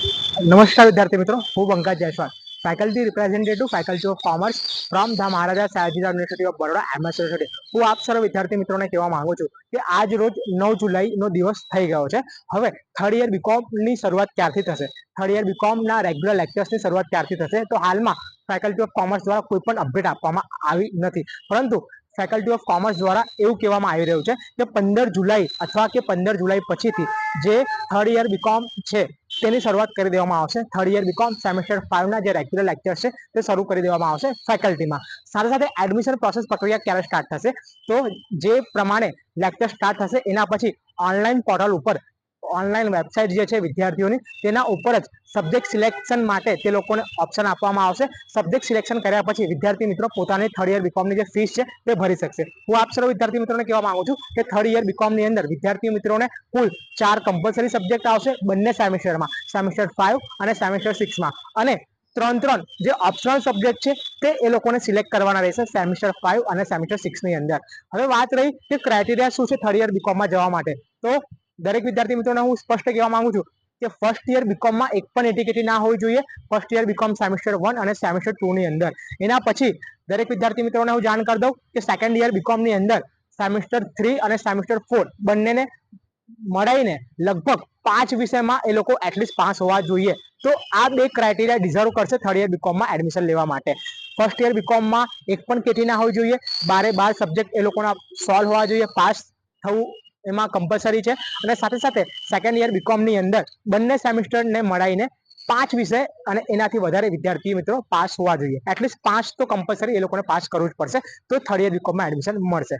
નમસ્કાર વિદ્યાર્થી મિત્રો, હું Pankaj Jaiswal, faculty representative, faculty of commerce from the Maharaja Sayajirao university of Baroda, MS university. હું આપ સર્વ વિદ્યાર્થી મિત્રોને કહેવા માંગુ છું કે આજ રોજ 9 જુલાઈનો દિવસ થઈ ગયો છે. હવે થર્ડ યર બીકોમની શરૂઆત ક્યારથી થશે, થર્ડ યર બીકોમના રેગ્યુલર લેક્ચર્સની શરૂઆત ક્યારથી થશે, તો હાલમાં ફેકલ્ટી ઓફ કોમર્સ દ્વારા કોઈ પણ અપડેટ આપવામાં આવી નથી. પરંતુ ફેકલ્ટી ઓફ કોમર્સ દ્વારા એવું કહેવામાં આવી રહ્યું છે કે 15 જુલાઈ અથવા કે 15 જુલાઈ પછીથી જે થર્ડ યર બીકોમ છે તેની શરૂઆત કરી દેવામાં આવશે. થર્ડ યર બીકોમ સેમેસ્ટર 5 ના જે રેગ્યુલર લેક્ચર છે તે શરૂ કરી દેવામાં આવશે ફેકલ્ટીમાં. સાથે સાથે એડમિશન પ્રોસેસ પ્રક્રિયા ક્યારે સ્ટાર્ટ થશે, તો જે પ્રમાણે લેક્ચર સ્ટાર્ટ થશે એના પછી ઓનલાઈન પોર્ટલ ઉપર, ઓનલાઈન વેબસાઇટ જે છે વિદ્યાર્થીઓની, તેના ઉપર જ સબ્જેક્ટ સિલેક્શન માટે તે લોકોને ઓપ્શન આપવામાં આવશે. સબ્જેક્ટ સિલેક્શન કર્યા પછી વિદ્યાર્થી મિત્રો પોતાની થર્ડ યર બીકોમની જે ફીસ છે તે ભરી શકશે. હું આપ સર્વ વિદ્યાર્થી મિત્રોને કહેવા માંગુ છું કે થર્ડ યર બીકોમની અંદર વિદ્યાર્થી મિત્રોને કુલ 4 કમ્પલસરી સબ્જેક્ટ આવશે બંને સેમેસ્ટરમાં, સેમેસ્ટર 5 અને સેમેસ્ટર 6 માં, અને ત્રણ જે ઓપ્શનલ સબ્જેક્ટ છે તે એ લોકોને સિલેક્ટ કરવાના રહેશે સેમેસ્ટર 5 અને સેમેસ્ટર 6 ની અંદર. હવે વાત રહી કે ક્રાઇટેરિયા શું છે થર્ડ યર બીકોમમાં જવા માટે, તો દરેક વિદ્યાર્થી મિત્રોને હું સ્પષ્ટ કહેવા માંગુ છું કે ફર્સ્ટ યર બીકોમમાં એક પણ એટીકેટી ના હોવી જોઈએ ફર્સ્ટ યર બીકોમ સેમેસ્ટર 1 અને સેમેસ્ટર 2 ની અંદર. એના પછી દરેક વિદ્યાર્થી મિત્રોને હું જાણ કરી દઉં કે સેકન્ડ યર બીકોમની અંદર સેમેસ્ટર 3 અને સેમેસ્ટર 4 બંનેને મળાઈને લગભગ 5 વિષયમાં એ લોકો એટલીસ્ટ પાસ હોવા જોઈએ. તો આ બે ક્રાઇટેરિયા ડિઝર્વ કરશે થર્ડ યર બીકોમમાં એડમિશન લેવા માટે. ફર્સ્ટ યર બીકોમમાં એક પણ કેટી ના હોવી જોઈએ, 12 સબ્જેક્ટ એ લોકોના સોલ્વ હોવા જોઈએ, પાસ થવું એમાં કમ્પલસરી છે. અને સાથે સાથે સેકન્ડ યર બીકોમની અંદર બંને સેમેસ્ટરને મળાઈને 5 વિષય અને એનાથી વધારે વિદ્યાર્થી મિત્રો પાસ હોવા જોઈએ. એટલીસ્ટ 5 તો કમ્પલસરી એ લોકોને પાસ કરવું જ પડશે, તો થર્ડ યર બીકોમમાં એડમિશન મળશે.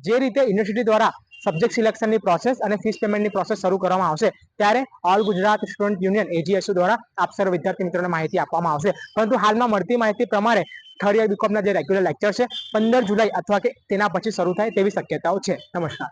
જે રીતે યુનિવર્સિટી દ્વારા સબ્જેક્ટ સિલેક્શનની પ્રોસેસ અને ફીસ પેમેન્ટની પ્રોસેસ શરૂ કરવામાં આવશે, ત્યારે all Gujarat student union AGSU દ્વારા આપ સર્વ વિદ્યાર્થી મિત્રોને માહિતી આપવામાં આવશે. પરંતુ હાલમાં મળતી માહિતી પ્રમાણે થર્ડ યર બીકોમના જે રેગ્યુલર લેક્ચર છે 15 જુલાઈ અથવા કે તેના પછી શરૂ થાય તેવી શક્યતાઓ છે. નમસ્કાર.